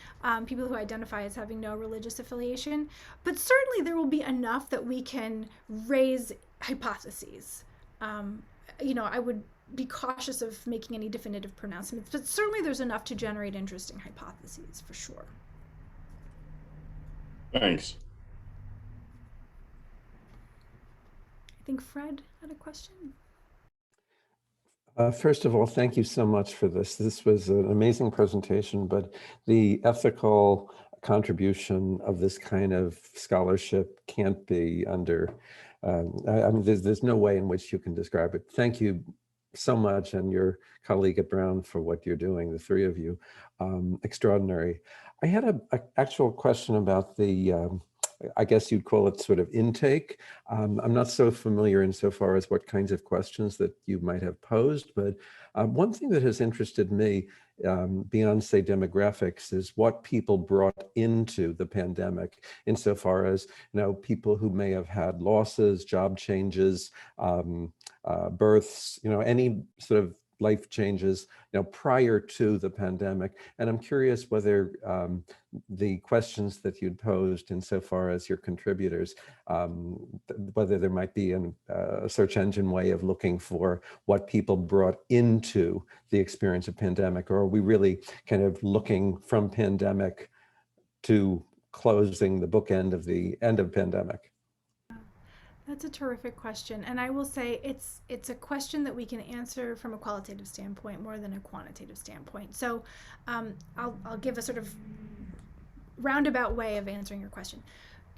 people who identify as having no religious affiliation, but certainly there will be enough that we can raise hypotheses. You know, I would be cautious of making any definitive pronouncements, but certainly there's enough to generate interesting hypotheses for sure. Thanks. I think Fred had a question. First of all, thank you so much for this. This was an amazing presentation, but the ethical contribution of this kind of scholarship can't be under, I mean, there's no way in which you can describe it. Thank you so much, and your colleague at Brown, for what you're doing, the three of you, extraordinary. I had an actual question about the, I guess you'd call it sort of intake. I'm not so familiar insofar as what kinds of questions that you might have posed, but one thing that has interested me beyond, say, demographics is what people brought into the pandemic, insofar as, you know, people who may have had losses, job changes, births, you know, any sort of life changes, you know, prior to the pandemic. And I'm curious whether the questions that you'd posed insofar as your contributors, whether there might be a search engine way of looking for what people brought into the experience of pandemic, or are we really kind of looking from pandemic to closing the bookend of the end of pandemic? That's a terrific question, and I will say it's a question that we can answer from a qualitative standpoint more than a quantitative standpoint. So I'll give a sort of roundabout way of answering your question.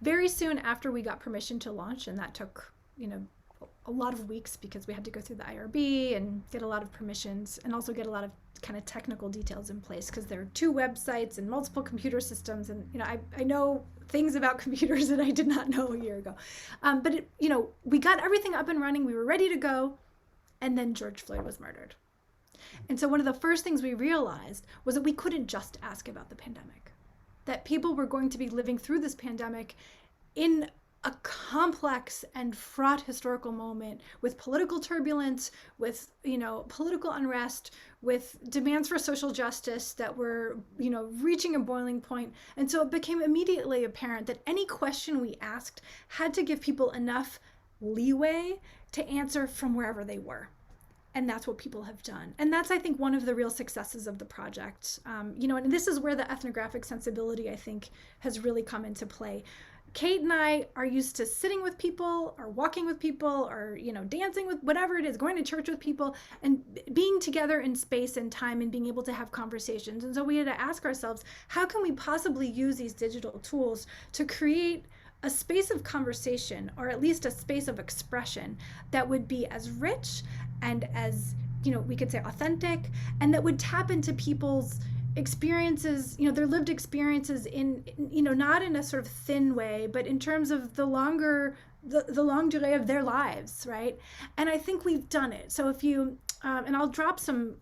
Very soon after we got permission to launch, and that took, you know, a lot of weeks because we had to go through the IRB and get a lot of permissions and also get a lot of kind of technical details in place, because there are 2 websites and multiple computer systems, and you know, I know things about computers that I did not know a year ago. But it, you know, we got everything up and running, we were ready to go, and then George Floyd was murdered. And so one of the first things we realized was that we couldn't just ask about the pandemic, that people were going to be living through this pandemic in a complex and fraught historical moment with political turbulence, with, you know, political unrest, with demands for social justice that were, you know, reaching a boiling point. And so it became immediately apparent that any question we asked had to give people enough leeway to answer from wherever they were. And that's what people have done. And that's, I think, one of the real successes of the project. You know, and this is where the ethnographic sensibility, I think, has really come into play. Kate and I are used to sitting with people or walking with people or, you know, dancing with whatever it is, going to church with people and being together in space and time and being able to have conversations. And so we had to ask ourselves, how can we possibly use these digital tools to create a space of conversation, or at least a space of expression, that would be as rich and as, you know, we could say authentic, and that would tap into people's experiences, you know, their lived experiences in, you know, not in a sort of thin way, but in terms of the longue durée of their lives, right? And I think we've done it. So if you, and I'll drop some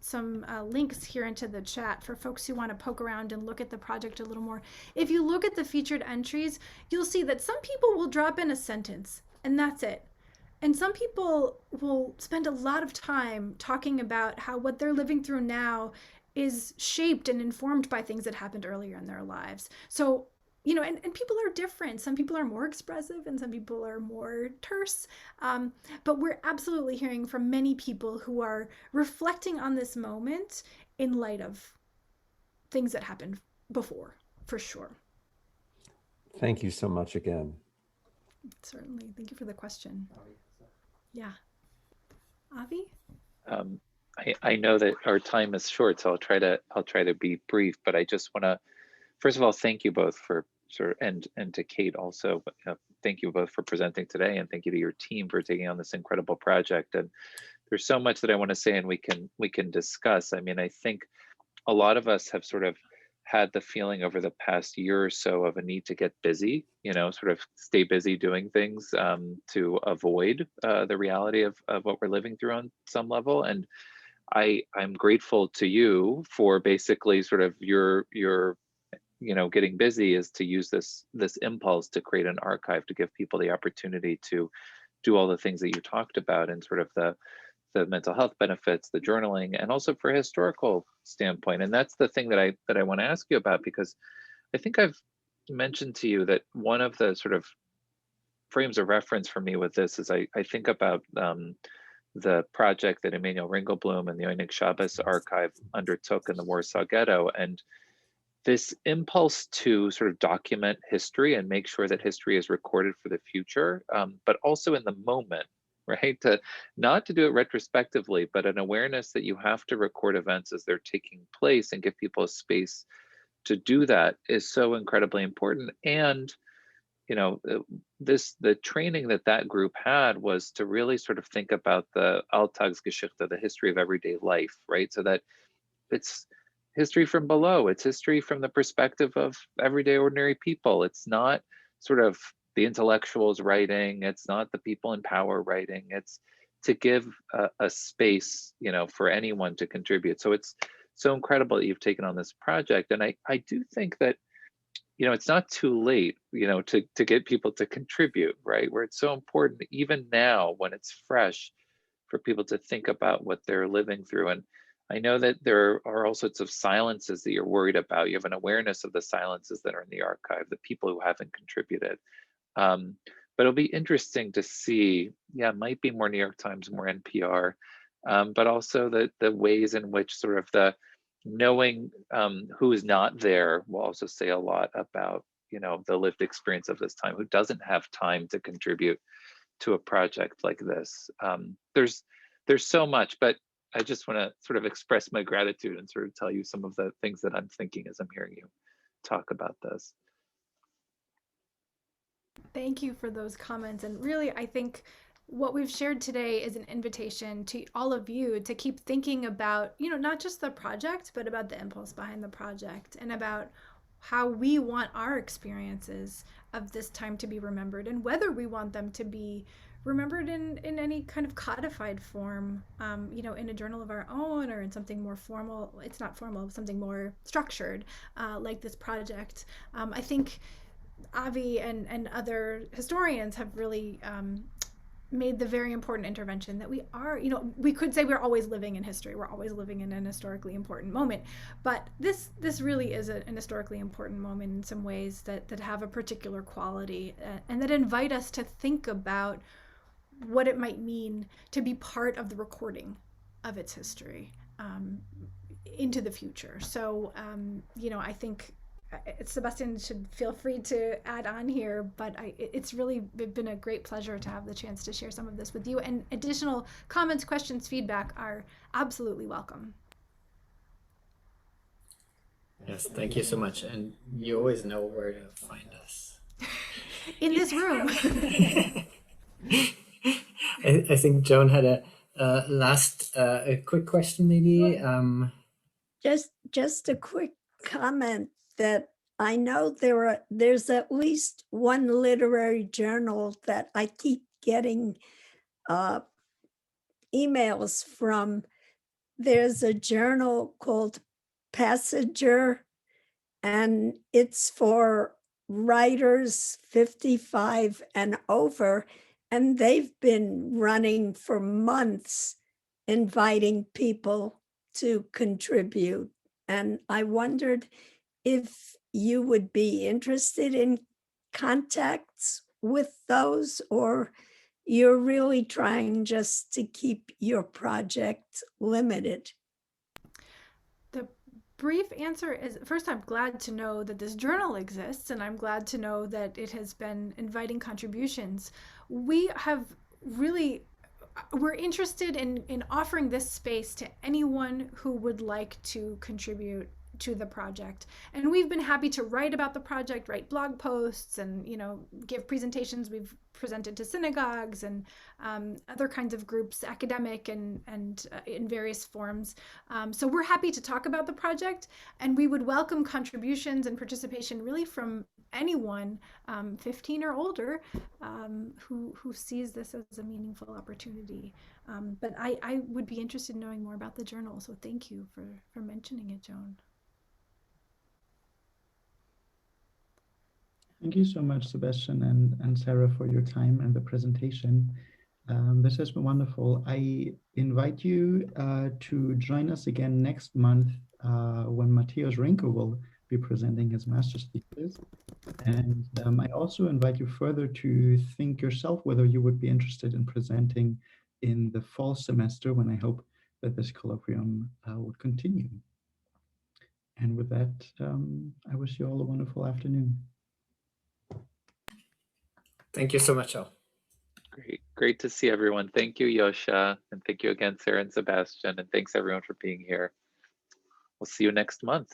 links here into the chat for folks who want to poke around and look at the project a little more. If you look at the featured entries, you'll see that some people will drop in a sentence and that's it. And some people will spend a lot of time talking about how what they're living through now is shaped and informed by things that happened earlier in their lives. So, you know, and people are different. Some people are more expressive and some people are more terse. But we're absolutely hearing from many people who are reflecting on this moment in light of things that happened before, for sure. Thank you so much again. Certainly. Thank you for the question. Yeah. Avi? I know that our time is short, so I'll try to be brief, but I just want to, first of all, thank you both for and to Kate also, thank you both for presenting today, and thank you to your team for taking on this incredible project. And there's so much that I want to say and we can discuss. I mean, I think a lot of us have sort of had the feeling over the past year or so of a need to get busy, you know, sort of stay busy doing things to avoid the reality of what we're living through on some level. And I'm grateful to you for basically sort of your you know, getting busy is to use this impulse to create an archive to give people the opportunity to do all the things that you talked about, and sort of the mental health benefits, the journaling, and also for a historical standpoint. And that's the thing that I want to ask you about, because I think I've mentioned to you that one of the sort of frames of reference for me with this is I think about the project that Emanuel Ringelblum and the Oinig Shabbos archive undertook in the Warsaw Ghetto, and this impulse to sort of document history and make sure that history is recorded for the future, but also in the moment, right? Not to do it retrospectively, but an awareness that you have to record events as they're taking place and give people a space to do that is so incredibly important. And the training that group had was to really sort of think about the Alltagsgeschichte, the history of everyday life, right? So that it's history from below, it's history from the perspective of everyday ordinary people. It's not sort of the intellectuals writing, it's not the people in power writing, it's to give a space, for anyone to contribute. So it's so incredible that you've taken on this project. And I do think that it's not too late, to get people to contribute, right? Where it's so important, even now when it's fresh, for people to think about what they're living through. And I know that there are all sorts of silences that you're worried about. You have an awareness of the silences that are in the archive, the people who haven't contributed. But it'll be interesting to see, it might be more New York Times, more NPR, but also the ways in which sort of the knowing who is not there will also say a lot about the lived experience of this time, who doesn't have time to contribute to a project like this. There's so much, but I just want to sort of express my gratitude and sort of tell you some of the things that I'm thinking as I'm hearing you talk about this. Thank you for those comments. And really, I think what we've shared today is an invitation to all of you to keep thinking about, not just the project, but about the impulse behind the project and about how we want our experiences of this time to be remembered and whether we want them to be remembered in any kind of codified form, in a journal of our own or in something more formal. It's not formal, something more structured, like this project. I think Avi and other historians have really made the very important intervention that we are, we could say we're always living in history. We're always living in an historically important moment. But this really is an historically important moment in some ways that have a particular quality and that invite us to think about what it might mean to be part of the recording of its history into the future. So, I think Sebastian should feel free to add on here, but it's really been a great pleasure to have the chance to share some of this with you, and additional comments, questions, feedback are absolutely welcome. Yes, thank you so much. And you always know where to find us. In this room. I think Joan had a last a quick question, maybe. Just a quick comment that I know there's at least one literary journal that I keep getting emails from. There's a journal called Passenger, and it's for writers 55 and over, and they've been running for months, inviting people to contribute. And I wondered if you would be interested in contacts with those, or you're really trying just to keep your project limited. The brief answer is, first, I'm glad to know that this journal exists, and I'm glad to know that it has been inviting contributions. We have really, we're interested in offering this space to anyone who would like to contribute to the project. And we've been happy to write about the project, write blog posts, and give presentations. We've presented to synagogues and other kinds of groups, academic and in various forms. So we're happy to talk about the project, and we would welcome contributions and participation really from anyone 15 or older who sees this as a meaningful opportunity. But I would be interested in knowing more about the journal. So thank you for mentioning it, Joan. Thank you so much, Sebastian and Sarah, for your time and the presentation. This has been wonderful. I invite you to join us again next month when Mateusz Rinko will be presenting his master's thesis. And I also invite you further to think yourself whether you would be interested in presenting in the fall semester, when I hope that this colloquium will continue. And with that, I wish you all a wonderful afternoon. Thank you so much, all. Great. Great to see everyone. Thank you, Yosha. And thank you again, Sarah and Sebastian. And thanks everyone for being here. We'll see you next month.